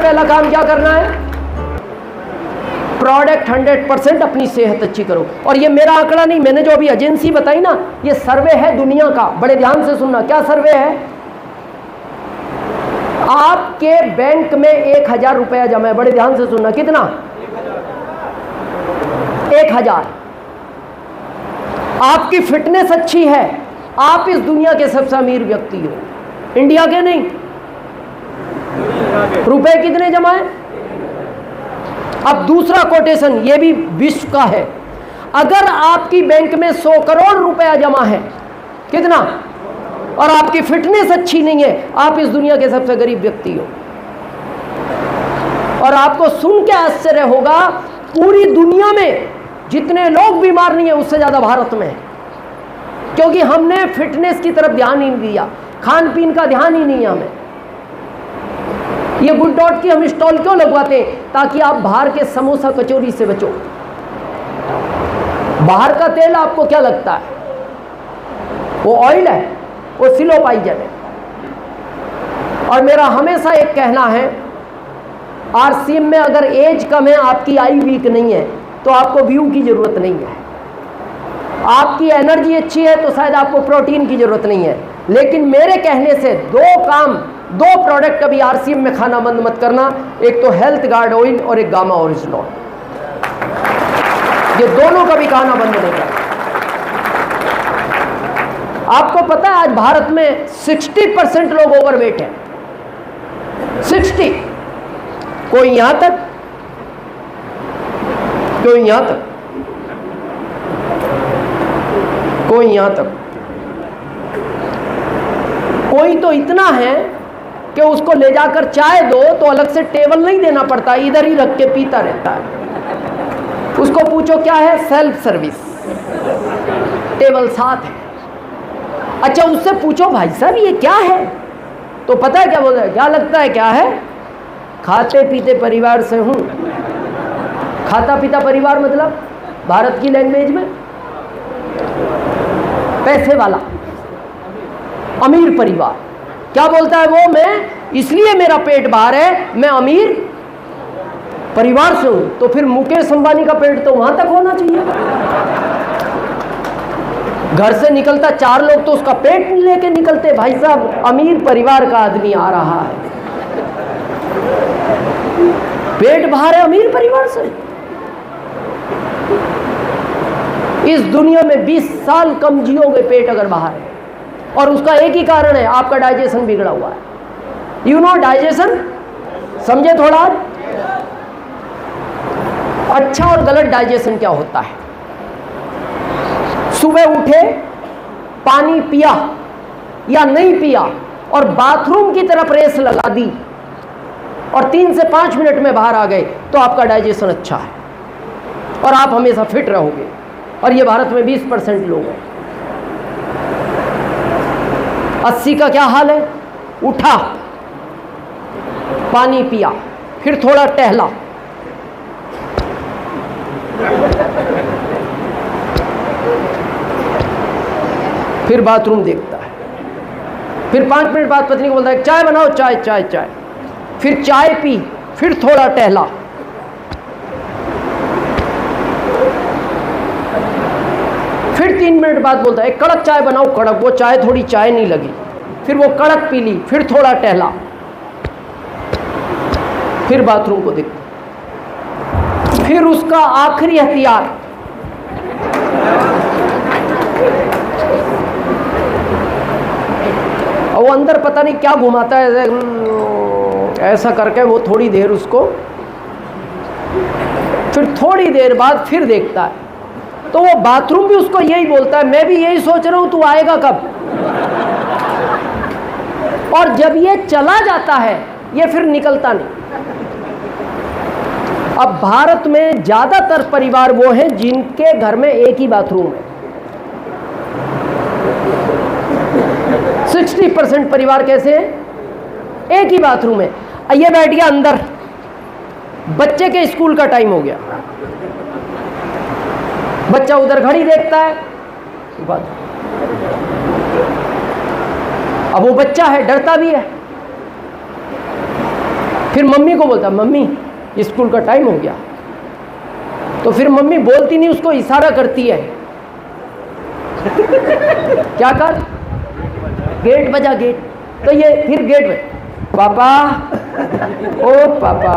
पहला काम क्या करना है? प्रोडक्ट 100% अपनी सेहत अच्छी करो। और ये मेरा आंकड़ा नहीं, मैंने जो अभी एजेंसी बताई ना, ये सर्वे है दुनिया का। बड़े ध्यान से सुनना, क्या सर्वे है? आपके बैंक में 1000 रुपया जमा है, बड़े ध्यान से सुनना, कितना? 1000। आपकी फिटनेस अच्छी है, आप इस दुनिया के सबसे अमीर व्यक्ति हो, इंडिया के नहीं। रुपए कितने जमा है? अब दूसरा कोटेशन, ये भी विश्व का है। अगर आपकी बैंक में 100 करोड़ रुपया जमा है, कितना? और आपकी फिटनेस अच्छी नहीं है, आप इस दुनिया के सबसे गरीब व्यक्ति हो। और आपको सुन के आश्चर्य होगा, पूरी दुनिया में जितने लोग बीमार नहीं है उससे ज्यादा भारत में है। क्योंकि हमने फिटनेस की तरफ ध्यान ही नहीं दिया, खान पीन का ध्यान ही नहीं है हमें। ये गुड डॉट की हम स्टॉल क्यों लगवाते हैं? ताकि आप बाहर के समोसा कचौरी से बचो। बाहर का तेल आपको क्या लगता है? वो ऑयल है, वो सिलो पाइजन है। और मेरा हमेशा एक कहना है, आरसीएम में अगर एज कम है, आपकी आई वीक नहीं है, तो आपको व्यू की जरूरत नहीं है। आपकी एनर्जी अच्छी है तो शायद आपको प्रोटीन की जरूरत नहीं है। लेकिन मेरे कहने से दो प्रोडक्ट कभी आरसीएम में खाना बंद मत करना। एक तो हेल्थ गार्ड ऑयल और एक गामा ओरिजिनल। ये दोनों कभी खाना बंद नहीं करना। आपको पता है आज भारत में 60% लोग ओवरवेट है। 60। कोई यहां तक, कोई यहां तक, कोई यहां तक, कोई तो इतना है कि उसको ले जाकर चाय दो तो अलग से टेबल नहीं देना पड़ता, इधर ही रख के पीता रहता है। उसको पूछो क्या है? सेल्फ सर्विस, टेबल साथ है। अच्छा, उससे पूछो भाई साहब ये क्या है, तो पता है क्या बोलता है? क्या लगता है क्या है? खाते पीते परिवार से हूं। खाता पीता परिवार मतलब भारत की लैंग्वेज में पैसे वाला, अमीर परिवार। क्या बोलता है वो? मैं इसलिए मेरा पेट बाहर है, मैं अमीर परिवार से हूं। तो फिर मुकेश अंबानी का पेट तो वहां तक होना चाहिए। घर से निकलता 4 लोग तो उसका पेट लेके निकलते। भाई साहब, अमीर परिवार का आदमी आ रहा है, पेट बाहर है, अमीर परिवार से। इस दुनिया में 20 साल कम जियोगे पेट अगर बाहर है। और उसका एक ही कारण है, आपका डाइजेशन बिगड़ा हुआ है। यू नो डाइजेशन, समझे थोड़ा? अच्छा और गलत डाइजेशन क्या होता है? सुबह उठे, पानी पिया या नहीं पिया और बाथरूम की तरफ रेस लगा दी और 3 से 5 मिनट में बाहर आ गए तो आपका डाइजेशन अच्छा है और आप हमेशा फिट रहोगे। और ये भारत में 20% लोग हैं। 80 का क्या हाल है? उठा, पानी पिया, फिर थोड़ा टहला, फिर बाथरूम देखता है, फिर 5 मिनट बाद पत्नी को बोलता है चाय बनाओ, चाय चाय चाय, फिर चाय पी, फिर थोड़ा टहला, फिर 3 मिनट बाद बोलता है कड़क चाय बनाओ, कड़क। वो चाय थोड़ी चाय नहीं लगी, फिर वो कड़क पी ली, फिर थोड़ा टहला, फिर बाथरूम को देखता, फिर उसका आखिरी हथियार और वो अंदर पता नहीं क्या घुमाता है, ऐसा करके वो थोड़ी देर उसको, फिर थोड़ी देर बाद फिर देखता है तो वो बाथरूम भी उसको यही बोलता है, मैं भी यही सोच रहा हूं तू आएगा कब। और जब ये चला जाता है ये फिर निकलता नहीं। अब भारत में ज्यादातर परिवार वो हैं जिनके घर में एक ही बाथरूम है। 60% परिवार कैसे हैं? एक ही बाथरूम है। ये बैठ गया अंदर, बच्चे के स्कूल का टाइम हो गया, बच्चा उधर घड़ी देखता है, अब वो बच्चा है, डरता भी है, फिर मम्मी को बोलता, मम्मी स्कूल का टाइम हो गया। तो फिर मम्मी बोलती नहीं, उसको इशारा करती है, क्या कर, गेट बजा, गेट। तो ये फिर गेट में, पापा, ओ पापा,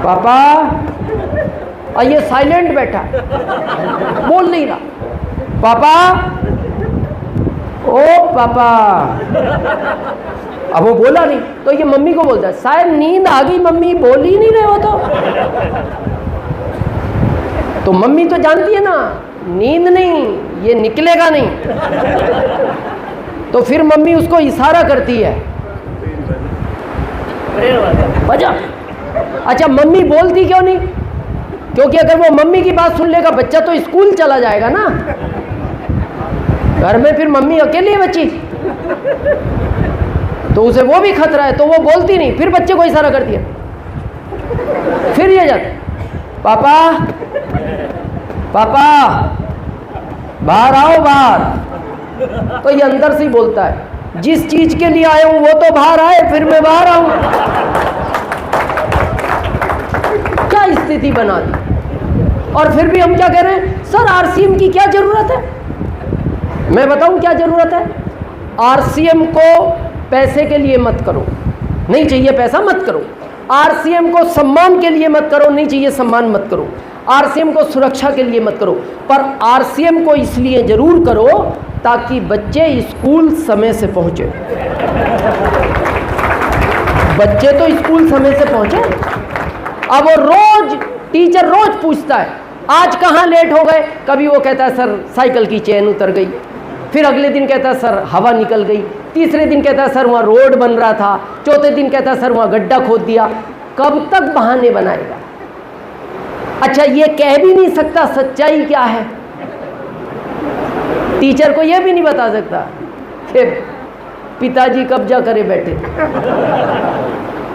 पापा, और ये साइलेंट बैठा, बोल नहीं रहा, पापा, ओ पापा। अब वो बोला नहीं, तो ये मम्मी को बोलता है, शायद नींद आ गई मम्मी, बोल ही नहीं रहे हो। तो मम्मी तो जानती है ना, नींद नहीं, ये निकलेगा नहीं। तो फिर मम्मी उसको इशारा करती है, बजा। अच्छा, मम्मी बोलती क्यों नहीं? क्योंकि अगर वो मम्मी की बात सुन लेगा, बच्चा तो स्कूल चला जाएगा ना, घर में फिर मम्मी अकेली है बच्ची, तो उसे वो भी खतरा है, तो वो बोलती नहीं, फिर बच्चे को इशारा करती है। फिर ये जाते, पापा, पापा, बाहर आओ, बाहर। तो ये अंदर से ही बोलता है, जिस चीज के लिए आया हूं वो तो बाहर आए, फिर मैं बाहर आऊं। क्या स्थिति बना दी। और फिर भी हम क्या कह रहे हैं, सर आरसीएम की क्या जरूरत है? मैं बताऊं क्या जरूरत है। आरसीएम को पैसे के लिए मत करो, नहीं चाहिए पैसा मत करो। आरसीएम को सम्मान के लिए मत करो, नहीं चाहिए सम्मान मत करो। आरसीएम को सुरक्षा के लिए मत करो, पर आरसीएम को इसलिए जरूर करो ताकि बच्चे स्कूल समय से पहुंचे। बच्चे तो स्कूल समय से पहुंचे। अब वो रोज, टीचर रोज पूछता है, आज कहाँ लेट हो गए? कभी वो कहता है सर साइकिल की चेन उतर गई, फिर अगले दिन कहता है सर हवा निकल गई, तीसरे दिन कहता है सर वहाँ रोड बन रहा था, चौथे दिन कहता है सर वहाँ गड्ढा खोद दिया। कब तक बहाने बनाएगा? अच्छा, ये कह भी नहीं सकता सच्चाई क्या है, टीचर को ये भी नहीं बता सकता कि पिताजी कब्जा करे बैठे।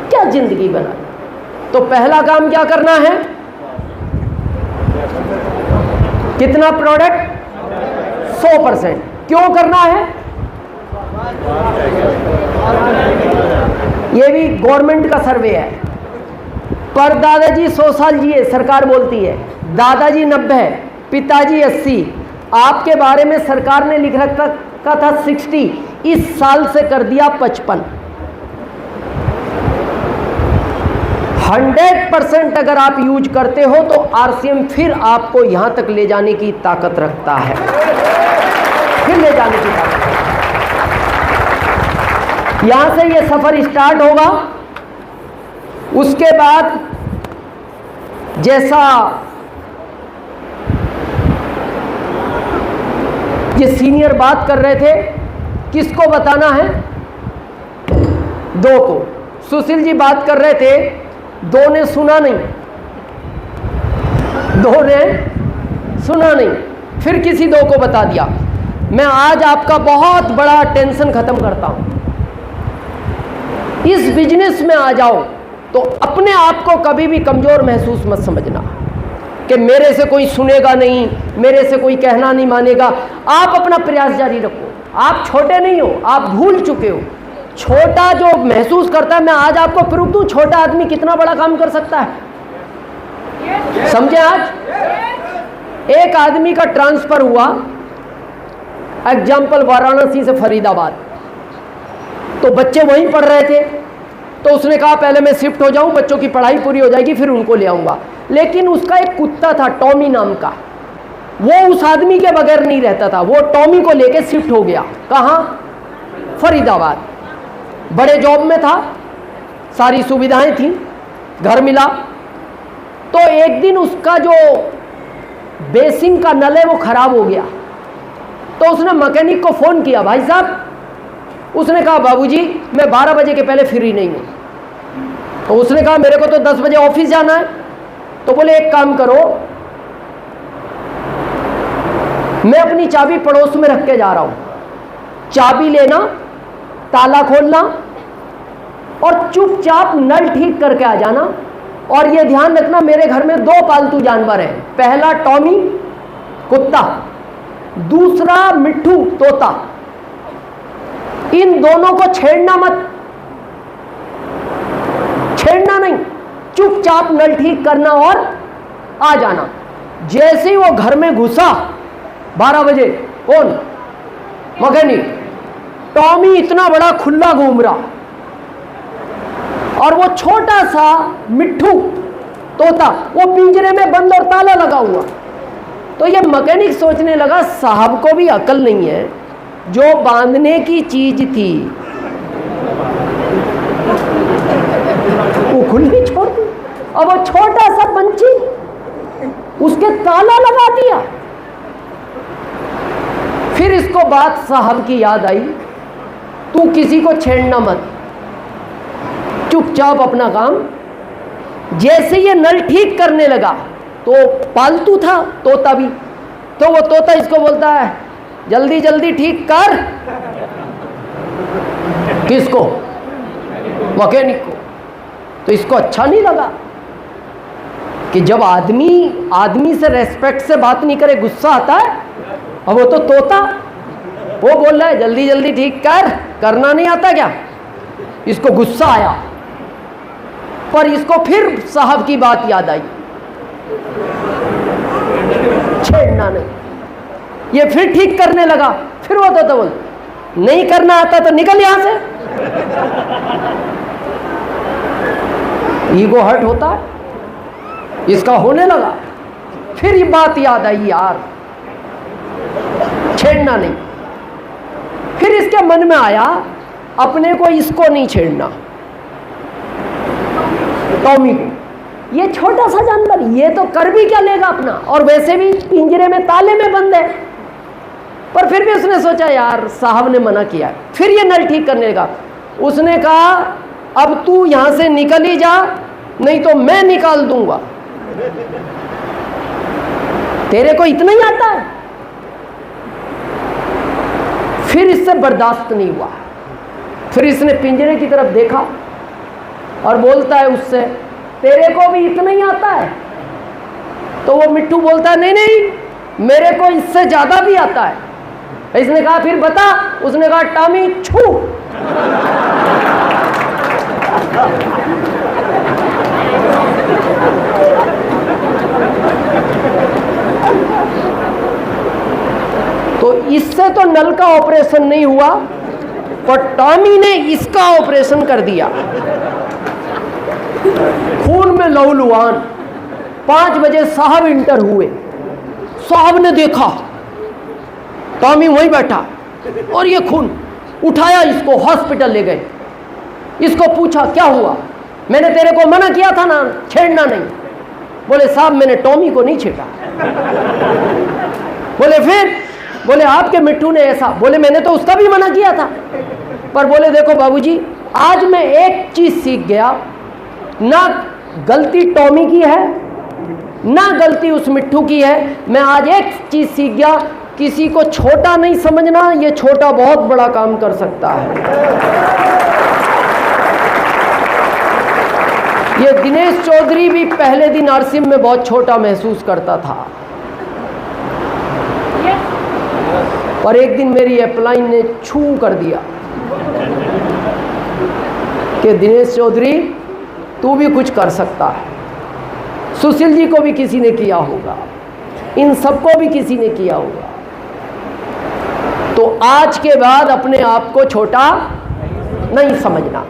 क्या जिंदगी बना। तो पहला काम क्या करना है, कितना प्रोडक्ट? 100%। क्यों करना है? ये भी गवर्नमेंट का सर्वे है। पर दादाजी 100 साल जिए, सरकार बोलती है, दादाजी 90, पिताजी 80, आपके बारे में सरकार ने लिख रखा था 60, इस साल से कर दिया 55। 100% अगर आप यूज करते हो तो आरसीएम फिर आपको यहां तक ले जाने की ताकत रखता है, फिर ले जाने की ताकत। यहां से ये सफर स्टार्ट होगा। उसके बाद जैसा ये सीनियर बात कर रहे थे, किसको बताना है? 2 को। सुशील जी बात कर रहे थे, 2 ने सुना नहीं, 2 ने सुना नहीं, फिर किसी 2 को बता दिया। मैं आज आपका बहुत बड़ा टेंशन खत्म करता हूं। इस बिजनेस में आ जाओ तो अपने आप को कभी भी कमजोर महसूस मत समझना कि मेरे से कोई सुनेगा नहीं, मेरे से कोई कहना नहीं मानेगा। आप अपना प्रयास जारी रखो। आप छोटे नहीं हो, आप भूल चुके हो। छोटा जो महसूस करता है, मैं आज आपको प्रूफ दूं, छोटा आदमी कितना बड़ा काम कर सकता है। समझे? आज एक आदमी का ट्रांसफर हुआ, एग्जाम्पल वाराणसी से फरीदाबाद, तो बच्चे वहीं पढ़ रहे थे, तो उसने कहा पहले मैं शिफ्ट हो जाऊं, बच्चों की पढ़ाई पूरी हो जाएगी, फिर उनको ले आऊंगा। लेकिन उसका एक कुत्ता था टॉमी नाम का, वो उस आदमी के बगैर नहीं रहता था। वो टॉमी को लेके शिफ्ट हो गया। कहाँ? फरीदाबाद। बड़े जॉब में था, सारी सुविधाएं थी, घर मिला। तो एक दिन उसका जो बेसिन का नल है वो खराब हो गया, तो उसने मैकेनिक को फ़ोन किया, भाई साहब। उसने कहा बाबूजी मैं 12 बजे के पहले फ्री नहीं हूँ। तो उसने कहा मेरे को तो 10 बजे ऑफिस जाना है। तो बोले एक काम करो, मैं अपनी चाबी पड़ोस में रख के जा रहा हूँ, चाबी लेना, ताला खोलना और चुपचाप नल ठीक करके आ जाना। और ये ध्यान रखना मेरे घर में 2 पालतू जानवर हैं, पहला टॉमी कुत्ता, दूसरा मिट्ठू तोता। इन दोनों को छेड़ना मत। चुपचाप नल ठीक करना और आ जाना। जैसे ही वो घर में घुसा 12 बजे, कौन? मैकेनिक। टॉमी इतना बड़ा खुला घूम रहा और वो छोटा सा मिट्ठू तोता वो पिंजरे में बंद और ताला लगा हुआ। तो ये मैकेनिक सोचने लगा साहब को भी अकल नहीं है, जो बांधने की चीज थी वो खुली छोड़ दी और वो छोटा सा पंछी उसके ताला लगा दिया। फिर इसको बात साहब की याद आई, तू किसी को छेड़ना मत, चुपचाप अपना काम। जैसे ये नल ठीक करने लगा तो पालतू था तोता भी, तो वो तोता इसको बोलता है जल्दी जल्दी ठीक कर। किसको? मैकेनिक को। तो इसको अच्छा नहीं लगा कि जब आदमी से रेस्पेक्ट से बात नहीं करे गुस्सा आता है। अब वो तो तोता वो बोल रहा है जल्दी जल्दी ठीक कर, करना नहीं आता क्या? इसको गुस्सा आया, पर इसको फिर साहब की बात याद आई, छेड़ना नहीं। ये फिर ठीक करने लगा, फिर वो तो बोल नहीं करना आता तो निकल यहां से। ईगो हर्ट होता है, इसका होने लगा। फिर ये बात याद आई, यार छेड़ना नहीं। फिर इसके मन में आया अपने को इसको नहीं छेड़ना, टॉमी को। ये छोटा सा जानवर, ये तो कर भी क्या लेगा अपना, और वैसे भी पिंजरे में ताले में बंद है। पर फिर भी उसने सोचा यार साहब ने मना किया है। फिर ये नल ठीक करने लगा। उसने कहा अब तू यहां से निकल ही जा, नहीं तो मैं निकाल दूंगा। तेरे को इतना ही आता है? फिर इससे बर्दाश्त नहीं हुआ। फिर इसने पिंजरे की तरफ देखा और बोलता है उससे तेरे को भी इतना ही आता है? तो वो मिट्ठू बोलता है नहीं नहीं मेरे को इससे ज्यादा भी आता है। इसने कहा फिर बता। उसने कहा टॉमी छू। तो इससे तो नल का ऑपरेशन नहीं हुआ, पर टॉमी ने इसका ऑपरेशन कर दिया। खून में लहूलुहान। 5 बजे साहब इंटर हुए। साहब ने देखा टॉमी वहीं बैठा और ये खून। उठाया इसको, हॉस्पिटल ले गए। इसको पूछा क्या हुआ? मैंने तेरे को मना किया था ना छेड़ना नहीं। बोले साहब मैंने टॉमी को नहीं छेड़ा। बोले फिर? बोले आपके मिट्ठू ने ऐसा। बोले मैंने तो उसका भी मना किया था। पर बोले देखो बाबूजी, आज मैं एक चीज सीख गया, ना गलती टॉमी की है ना गलती उस मिट्ठू की है। मैं आज एक चीज सीख गया, किसी को छोटा नहीं समझना। ये छोटा बहुत बड़ा काम कर सकता है। ये दिनेश चौधरी भी पहले दिन नरसिंह में बहुत छोटा महसूस करता था, और एक दिन मेरी अपलाइन ने छू कर दिया कि दिनेश चौधरी तू भी कुछ कर सकता है। सुशील जी को भी किसी ने किया होगा, इन सबको भी किसी ने किया होगा। तो आज के बाद अपने आप को छोटा नहीं समझना।